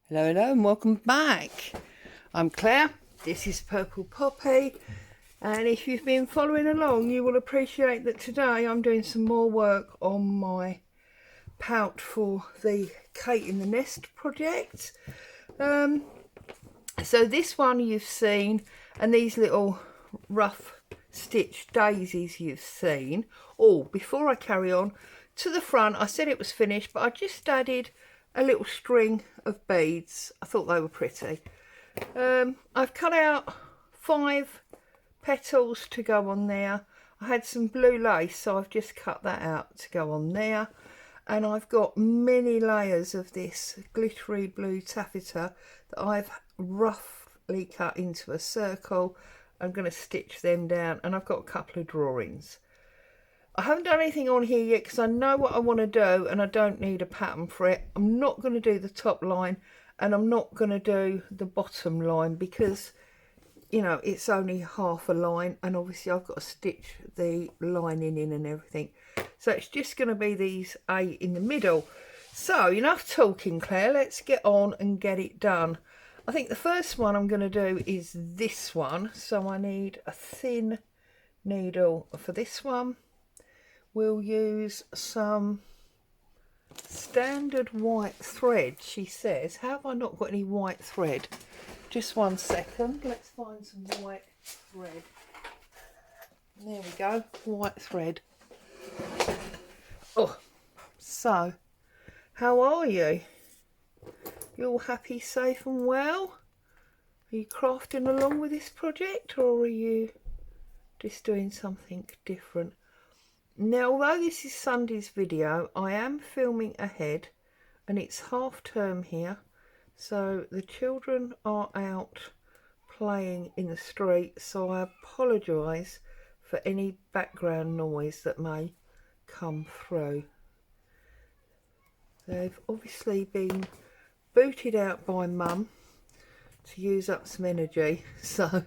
Hello and welcome back. I'm Claire, this is Purple Poppy, and if you've been following along you will appreciate that today I'm doing some more work on my pouch for the Kateinthenest project. So this one you've seen, and these little rough stitched daisies you've seen. Oh, before I carry on, to the front I said it was finished, but I just added a little string of beads. I thought they were pretty. I've cut out 5 petals to go on there. I had some blue lace, so I've just cut that out to go on there. And I've got many layers of this glittery blue taffeta that I've roughly cut into a circle. I'm going to stitch them down, and I've got a couple of drawings. I haven't done anything on here yet because I know what I want to do and I don't need a pattern for it. I'm not going to do the top line and I'm not going to do the bottom line because, you know, it's only half a line, and obviously I've got to stitch the lining in and everything. So it's just going to be these 8 in the middle. So enough talking, Claire, let's get on and get it done. I think the first one I'm going to do is this one. So I need a thin needle for this one. We'll use some standard white thread, she says. How have I not got any white thread? Just one second, let's find some white thread. There we go, white thread. Oh, so how are you? You all happy, safe and well? Are you crafting along with this project, or are you just doing something different? Now, although this is Sunday's video, I am filming ahead, and it's half term here, so the children are out playing in the street, so I apologise for any background noise that may come through. They've obviously been booted out by Mum to use up some energy, so,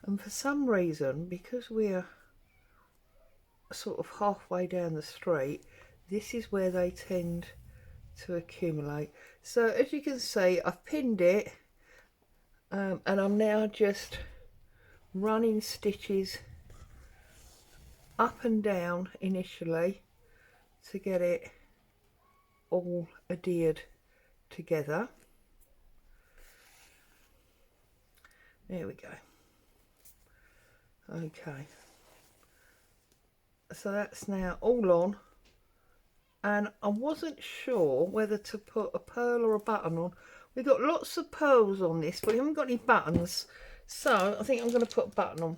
and for some reason, because we're sort of halfway down the street, this is where they tend to accumulate. So as you can see, I've pinned it, and I'm now just running stitches up and down initially to get it all adhered together. There we go. Okay, so that's now all on, and I wasn't sure whether to put a pearl or a button on. We've got lots of pearls on this, but we haven't got any buttons, so I think I'm going to put a button on.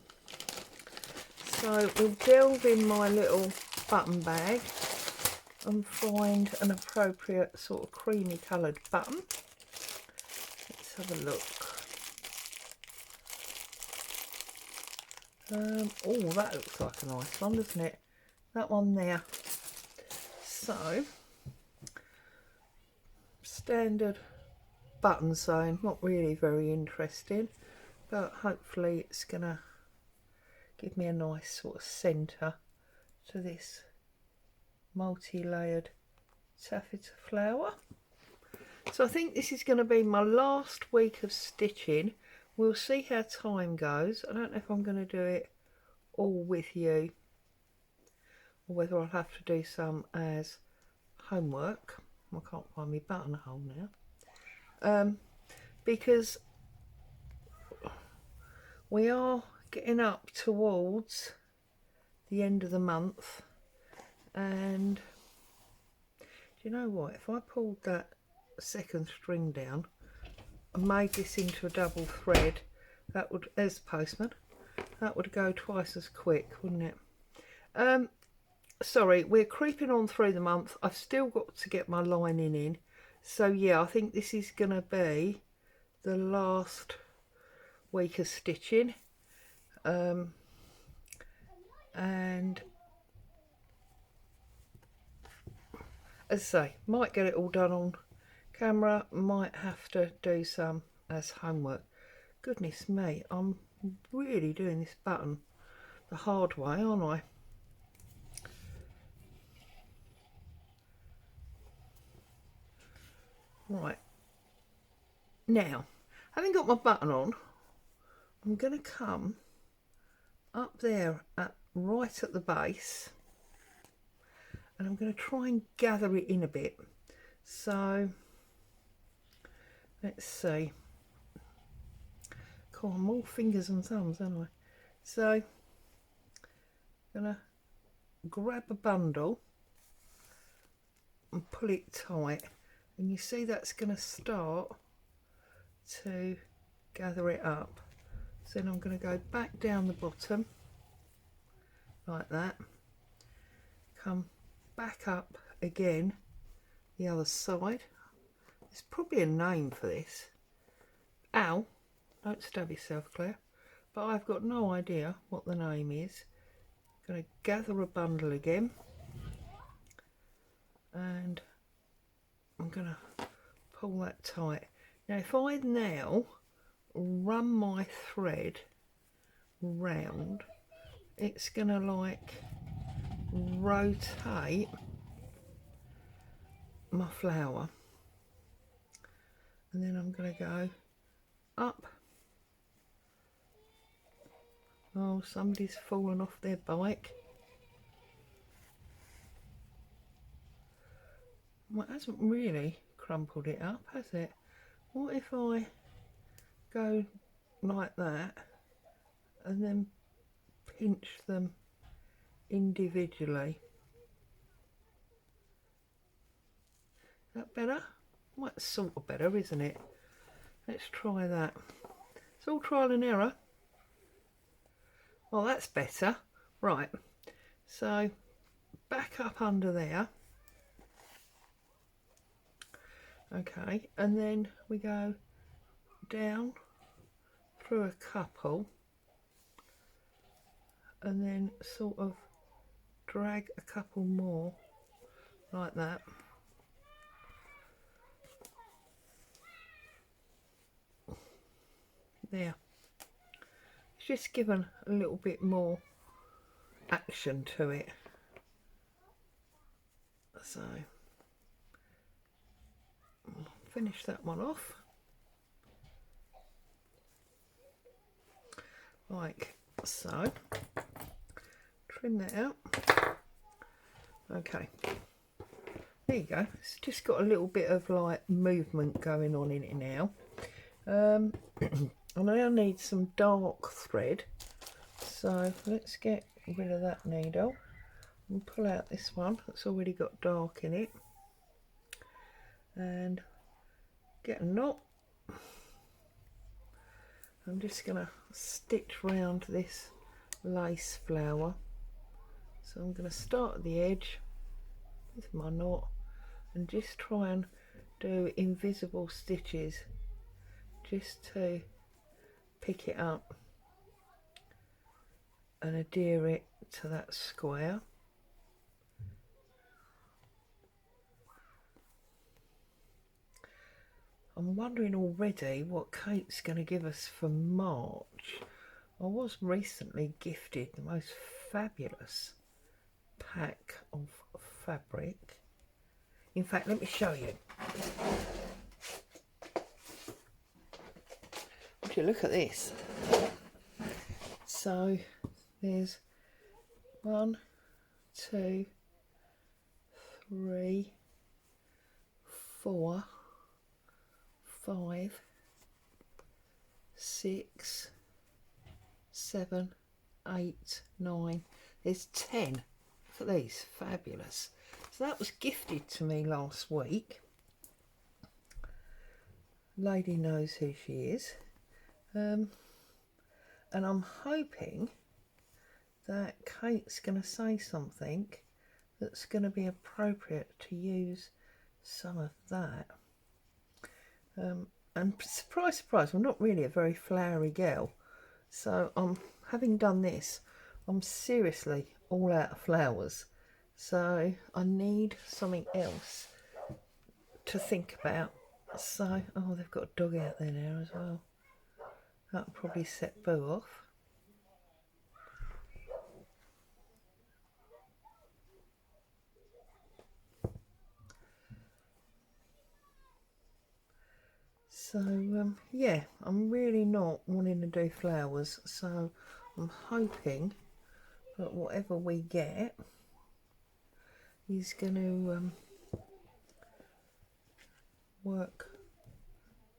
So we'll delve in my little button bag and find an appropriate sort of creamy coloured button. Let's have a look. Oh, that looks like a nice one, doesn't it? That one there. So, standard button sewn, not really very interesting, but hopefully it's gonna give me a nice sort of centre to this multi-layered taffeta flower. So I think this is going to be my last week of stitching. We'll see how time goes. I don't know if I'm going to do it all with you, or whether I'll have to do some as homework. I can't find my buttonhole now, because we are getting up towards the end of the month, and do you know what, if I pulled that second string down and made this into a double thread, that would, as postman, that would go twice as quick, wouldn't it? Sorry, we're creeping on through the month. I've still got to get my lining in, so yeah, I think this is going to be the last week of stitching, and as I say, might get it all done on camera, might have to do some as homework. Goodness me, I'm really doing this button the hard way, aren't I? Right, Now, having got my button on, I'm going to come up there right at the base, and I'm going to try and gather it in a bit. So let's see. Cool, I'm all fingers and thumbs, aren't I? So I'm going to grab a bundle and pull it tight, and you see that's going to start to gather it up. So then I'm going to go back down the bottom like that, come back up again the other side. There's probably a name for this. Ow, don't stab yourself, Claire, but I've got no idea what the name is. Going to gather a bundle again, and I'm going to pull that tight. Now if I now run my thread round, it's going to like rotate my flower, and then I'm going to go up. Oh, somebody's fallen off their bike. Well, it hasn't really crumpled it up, has it? What if I go like that and then pinch them individually? Is that better? Well, that's sort of better, isn't it? Let's try that. It's all trial and error. Well, that's better. Right, so back up under there. Okay, and then we go down through a couple, and then sort of drag a couple more like that. There. It's just given a little bit more action to it. So finish that one off like so. Trim that out. Okay, there you go. It's just got a little bit of like movement going on in it now. And I now need some dark thread, so let's get rid of that needle and pull out this one that's already got dark in it, and get a knot. I'm just going to stitch round this lace flower, so I'm going to start at the edge with my knot and just try and do invisible stitches just to pick it up and adhere it to that square. I'm wondering already what Kate's going to give us for March. I was recently gifted the most fabulous pack of fabric. In fact, let me show you. Would you look at this? So there's 1, 2, 3, 4, 5, 6, 7, 8, 9. There's 10. Look at these, fabulous. So that was gifted to me last week. Lady knows who she is. And I'm hoping that Kate's going to say something that's going to be appropriate to use some of that. And surprise, surprise, I'm not really a very flowery girl, so having done this, I'm seriously all out of flowers, so I need something else to think about. So, oh, they've got a dog out there now as well. That'll probably set Boo off. So yeah, I'm really not wanting to do flowers, so I'm hoping that whatever we get is going to work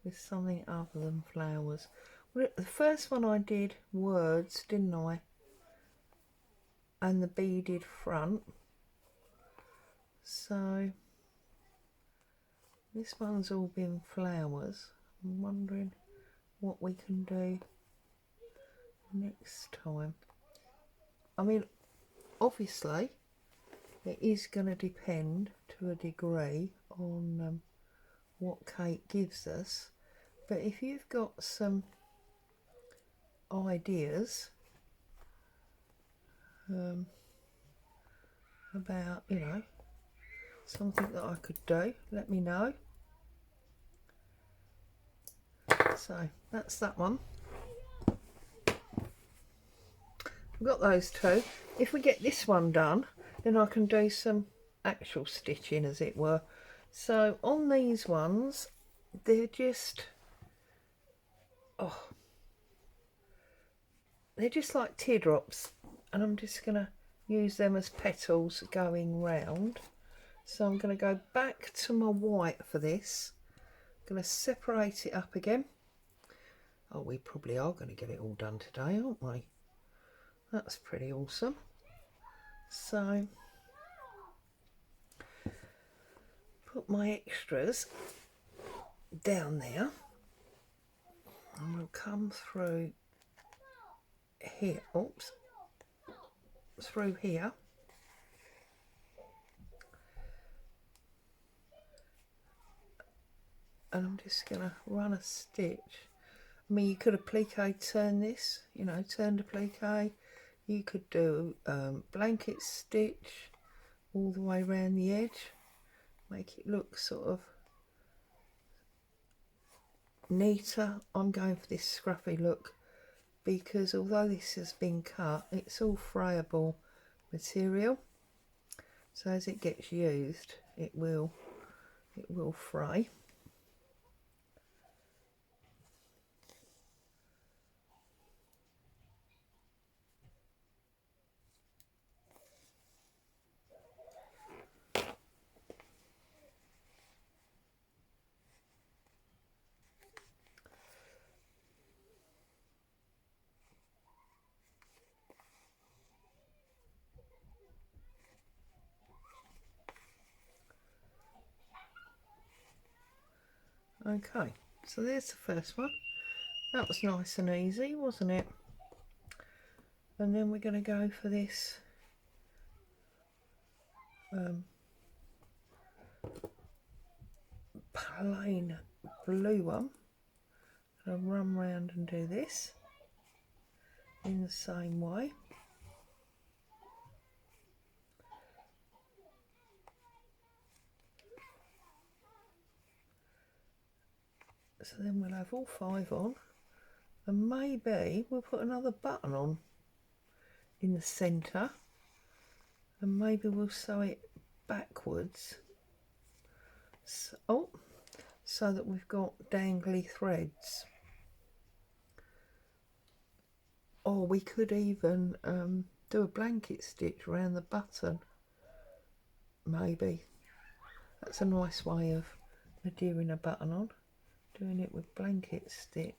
with something other than flowers. Well, the first one I did words, didn't I? And the beaded front. So this one's all been flowers. I'm wondering what we can do next time. I mean, obviously it is going to depend to a degree on what Kate gives us, but if you've got some ideas about, you know, something that I could do, let me know. So that's that one. I've got those two. If we get this one done, then I can do some actual stitching, as it were. So on these ones, they're just, oh, they're just like teardrops, and I'm just gonna use them as petals going round. So I'm going to go back to my white for this. I'm going to separate it up again. Oh, we probably are going to get it all done today, aren't we? That's pretty awesome. So put my extras down there, and we'll come through here. Oops, through here. And I'm just going to run a stitch. I mean, you could applique turn this, you know, turn the applique. You could do blanket stitch all the way around the edge, make it look sort of neater. I'm going for this scruffy look because although this has been cut, it's all frayable material, so as it gets used it will fray. Okay, so there's the first one. That was nice and easy, wasn't it? And then we're going to go for this plain blue one. I'll run round and do this in the same way. So then we'll have all 5 on, and maybe we'll put another button on in the centre, and maybe we'll sew it backwards, so that we've got dangly threads. Or we could even do a blanket stitch around the button. Maybe that's a nice way of adhering a button on, doing it with blanket stitch.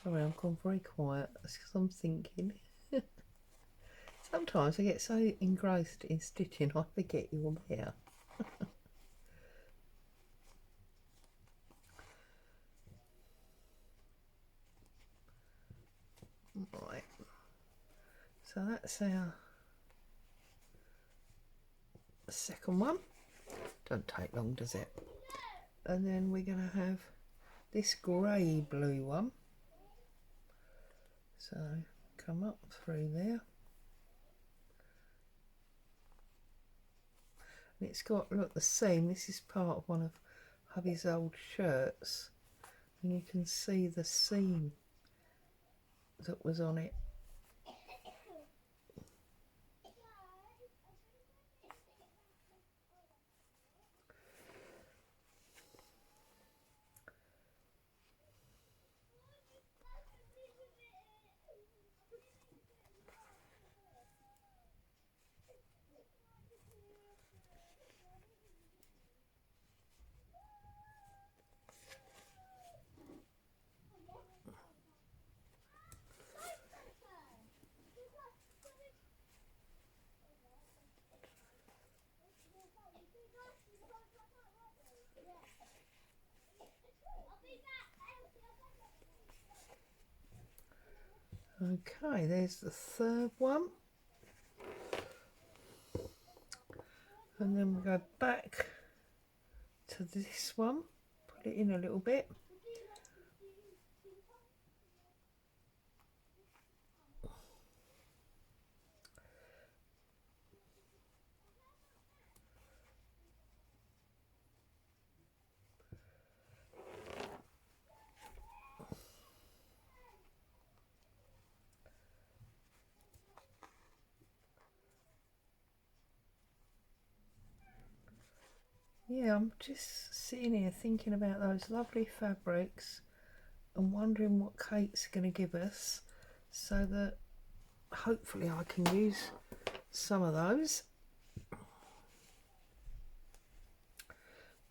Sorry, I've gone very quiet. That's because I'm thinking. Sometimes I get so engrossed in stitching I forget you're there. Right, so that's our second one. Don't take long, does it? And then we're going to have this grey blue one. So come up through there. And it's got, look, the seam. This is part of one of hubby's old shirts. And you can see the seam that was on it. Okay, there's the third one. And then we go back to this one, put it in a little bit. Yeah, I'm just sitting here thinking about those lovely fabrics and wondering what Kate's going to give us, so that hopefully I can use some of those.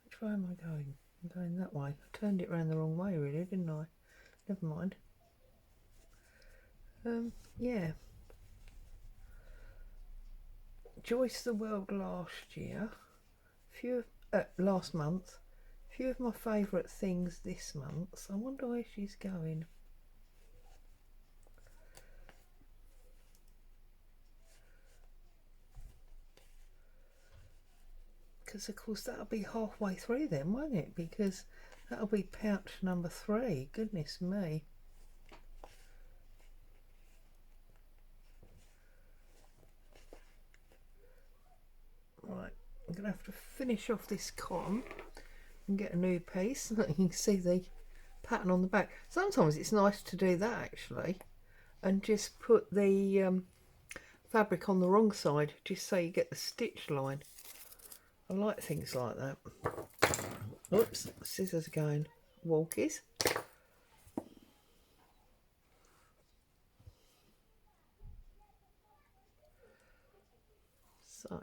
Which way am I going? I'm going that way. I turned it around the wrong way really, didn't I? Never mind. Yeah. Joyce the World last year. Last month. A few of my favourite things this month. I wonder where she's going. Because of course that'll be halfway through then, won't it? Because that'll be pouch number 3. Goodness me. Right, I'm going to have to finish off this cotton and get a new piece so that you can see the pattern on the back. Sometimes it's nice to do that actually, and just put the fabric on the wrong side just so you get the stitch line. I like things like that. Oops, scissors going walkies. So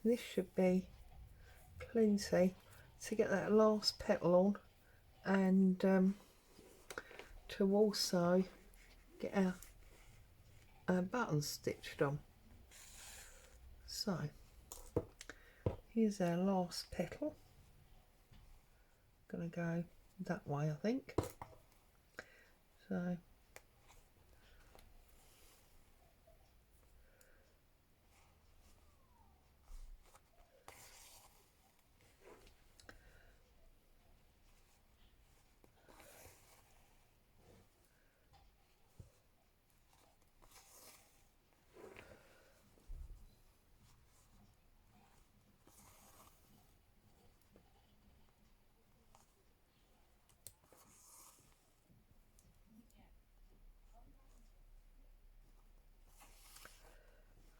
this should be plenty to get that last petal on, and to also get our buttons stitched on. So here's our last petal. Gonna go that way, I think. So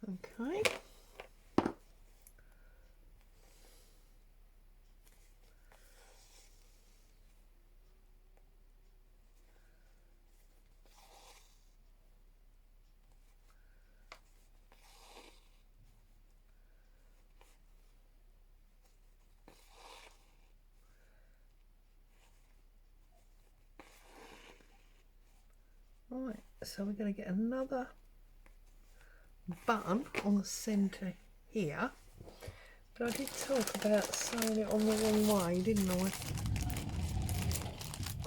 okay. Right, so we're going to get another button on the centre here. But I did talk about sewing it on the wrong way, didn't I?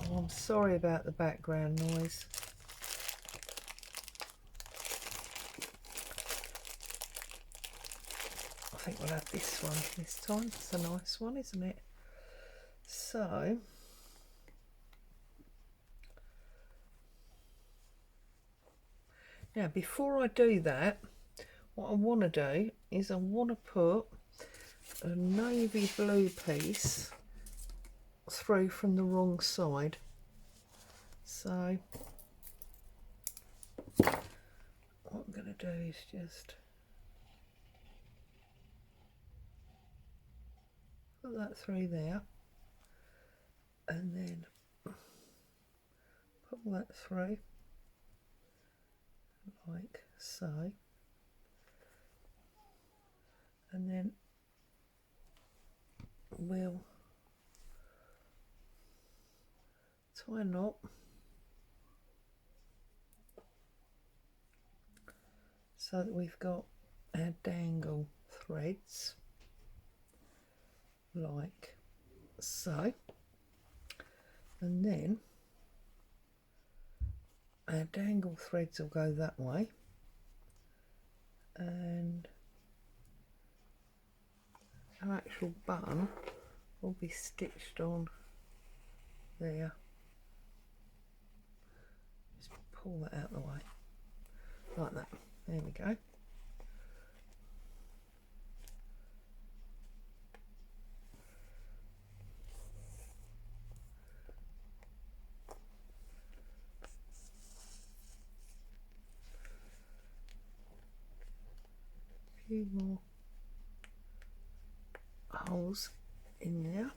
Oh, I'm sorry about the background noise. I think we'll have this one this time. It's a nice one, isn't it? So now before I do that, what I want to do is I want to put a navy blue piece through from the wrong side. So what I'm going to do is just put that through there and then pull that through like so, and then we'll tie a knot so that we've got our dangle threads like so, and then our dangle threads will go that way and our actual button will be stitched on there. Just pull that out of the way like that. There we go. A few more holes in there.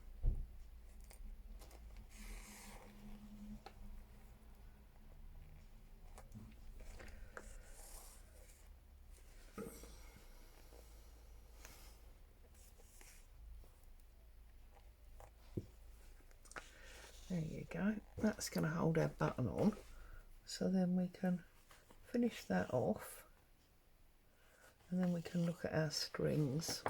There you go. That's going to hold our button on, so then we can finish that off and then we can look at our strings.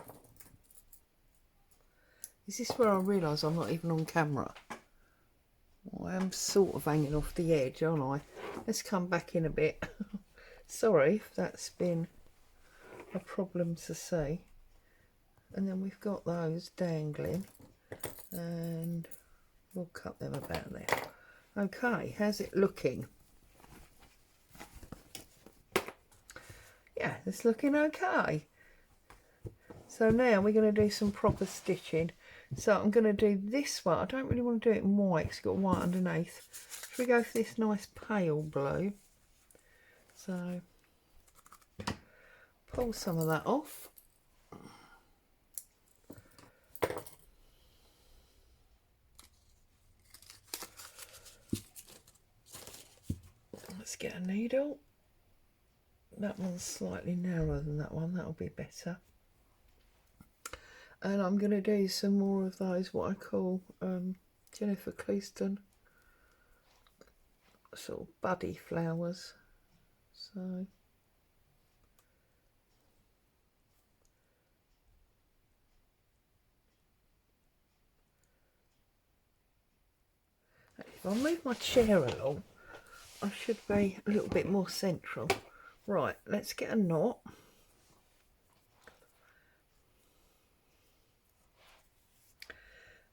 Is this where I realise I'm not even on camera? Well, I am sort of hanging off the edge, aren't I? Let's come back in a bit. Sorry if that's been a problem to see. And then we've got those dangling and we'll cut them about there. Okay, how's it looking? Yeah, it's looking okay. So now we're going to do some proper stitching. So I'm going to do this one. I don't really want to do it in white because it's got white underneath. Should we go for this nice pale blue? So pull some of that off. Let's get a needle. That one's slightly narrower than that one. That'll be better. And I'm going to do some more of those, what I call Jennifer Cleaston sort of buddy flowers. So if I move my chair along, I should be a little bit more central. Right, let's get a knot.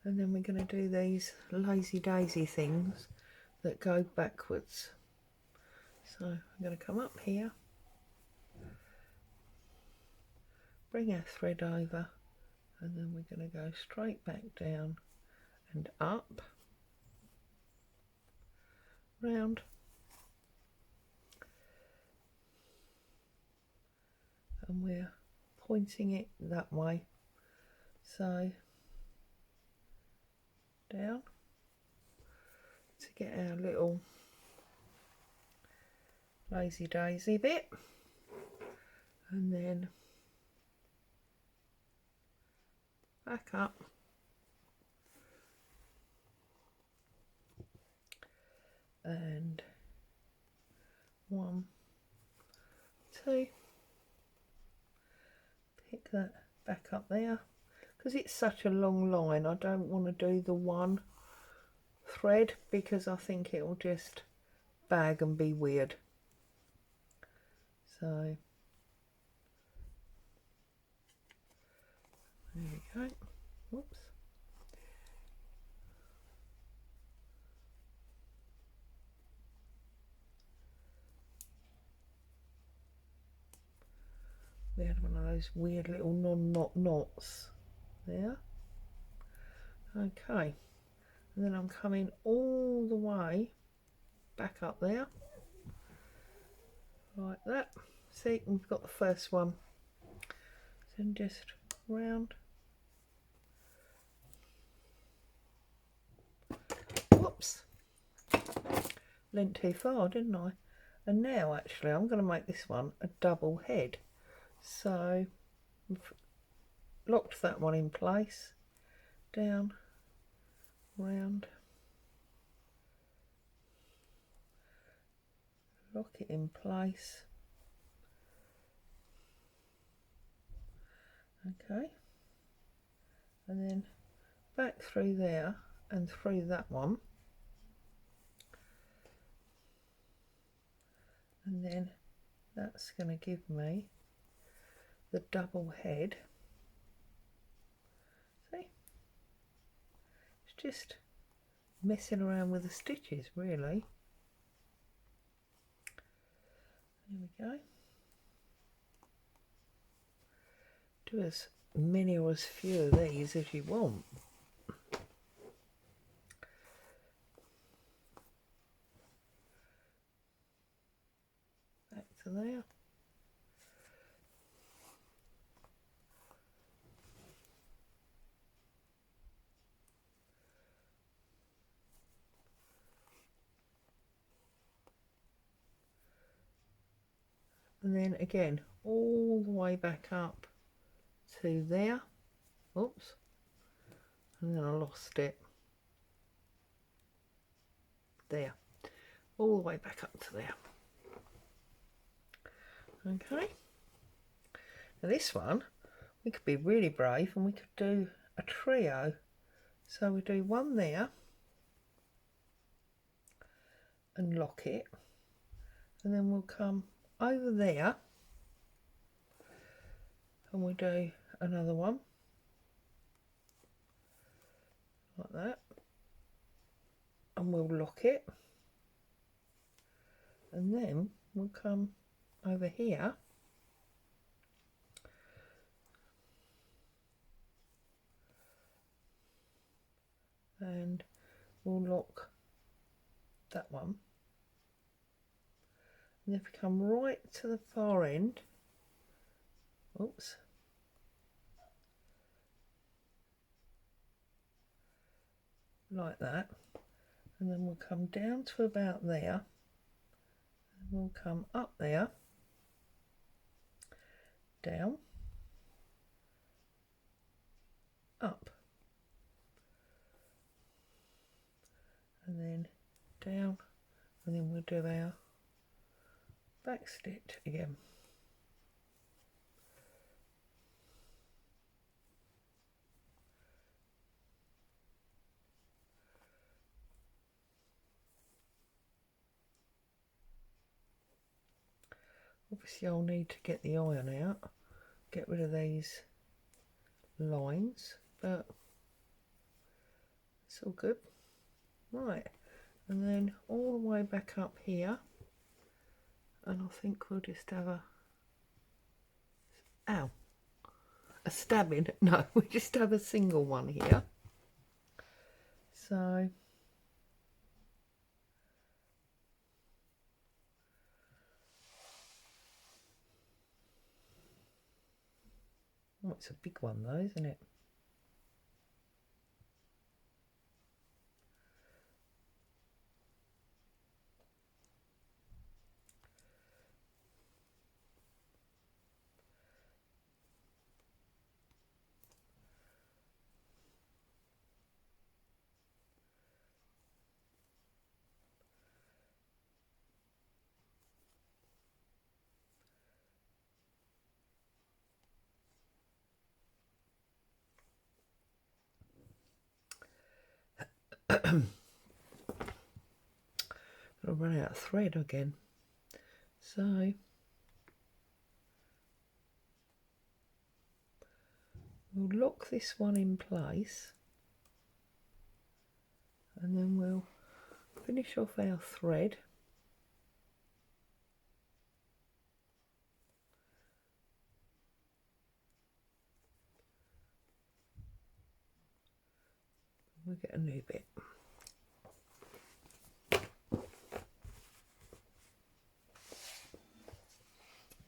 And then we're going to do these lazy daisy things that go backwards. So I'm going to come up here, bring our thread over, and then we're going to go straight back down and up, round, and we're pointing it that way. So down to get our little lazy daisy bit, and then back up and 1, 2, pick that back up there. Because it's such a long line, I don't want to do the one thread because I think it will just bag and be weird. So there we go. Whoops. had one of those weird little non-knot knots there. Okay, and then I'm coming all the way back up there like that. See, we've got the first one. Then just round. Whoops, leant too far, didn't I? And now actually I'm going to make this one a double head. So I've locked that one in place, down, round, lock it in place. Okay, and then back through there and through that one, and then that's going to give me the double head. See, it's just messing around with the stitches really. There we go. Do as many or as few of these as you want. Back to there. And then again all the way back up to there. Oops, and then I lost it. There, all the way back up to there. Okay, now this one we could be really brave and we could do a trio. So we do one there and lock it, and then we'll come over there and we do another one like that, and we'll lock it, and then we'll come over here and we'll lock that one, and if we come right to the far end, oops, like that, and then we'll come down to about there, and we'll come up there, down, up, and then down, and then we'll do our back stitch again. Obviously I'll need to get the iron out, get rid of these lines, but it's all good. Right, and then all the way back up here, and I think we'll just have a stabbing, no, we just have a single one here. So oh, it's a big one though, isn't it? I'll run out of thread again, so we'll lock this one in place, and then we'll finish off our thread, We'll get a new bit. There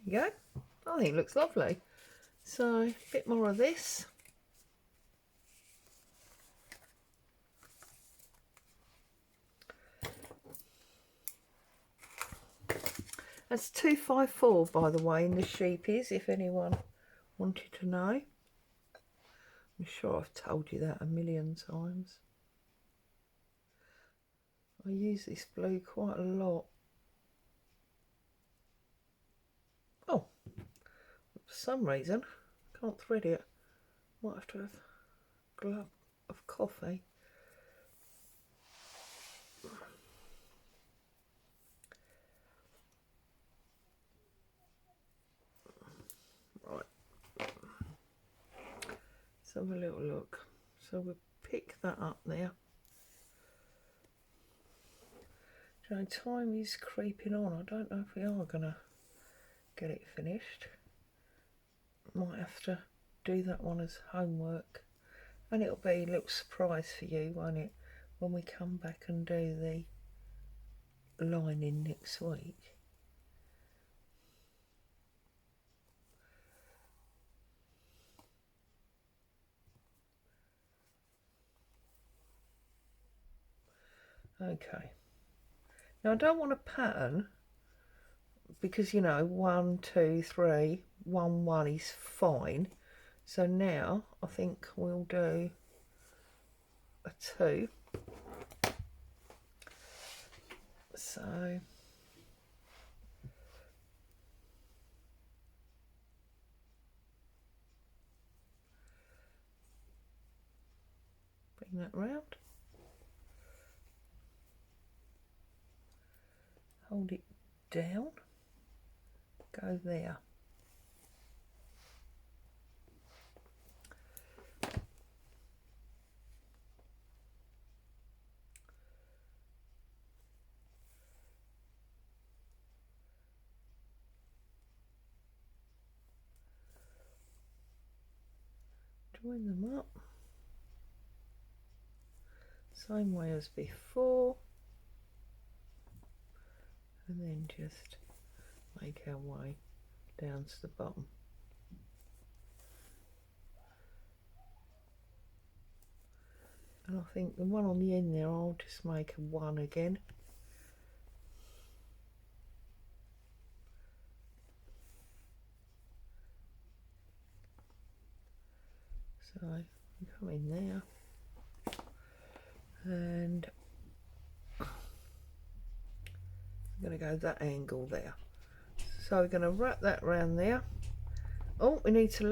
you go. I think it looks lovely. So a bit more of this. That's 254, by the way, in the sheepies, if anyone wanted to know. I'm sure I've told you that a million times. I use this blue quite a lot. Oh, for some reason, I can't thread it. Might have to have a glove of coffee. Right. Let's have a little look. So we'll pick that up there. You know, time is creeping on. I don't know if we are going to get it finished. Might have to do that one as homework. And it'll be a little surprise for you, won't it, when we come back and do the lining next week. Okay. Now I don't want a pattern because, you know, 1, 2, 3, 1, 1 is fine. So now I think we'll do a 2. So bring that round. Hold it down, go there. Join them up, same way as before. And then just make our way down to the bottom. And I think the one on the end there, I'll just make a 1 again. So we come in there and I'm going to go that angle there. So we're going to wrap that round there. Oh, we need to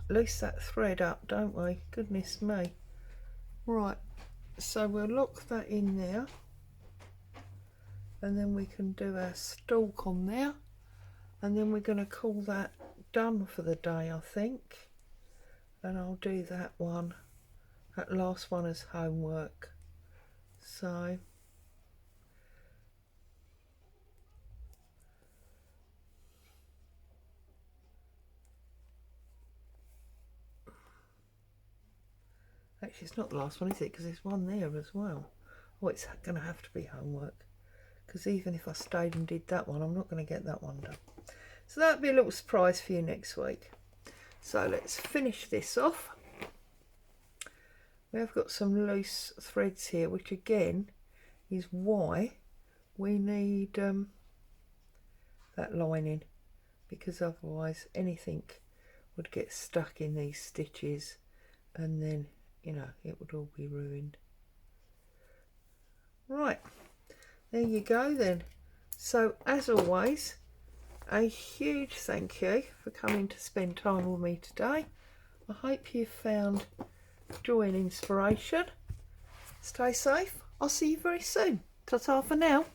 loose that thread up, don't we? Goodness me. Right, so we'll lock that in there and then we can do our stalk on there, and then we're going to call that done for the day, I think. And I'll do that one, that last one, as homework. So actually it's not the last one, is it? Because there's one there as well. Oh, it's going to have to be homework, because even if I stayed and did that one, I'm not going to get that one done. So that'll be a little surprise for you next week. So let's finish this off. We have got some loose threads here, which again is why we need that lining, because otherwise anything would get stuck in these stitches and then, you know, it would all be ruined. Right, there you go then. So as always, a huge thank you for coming to spend time with me today. I hope you found joy and inspiration. Stay safe. I'll see you very soon. Ta-ta for now.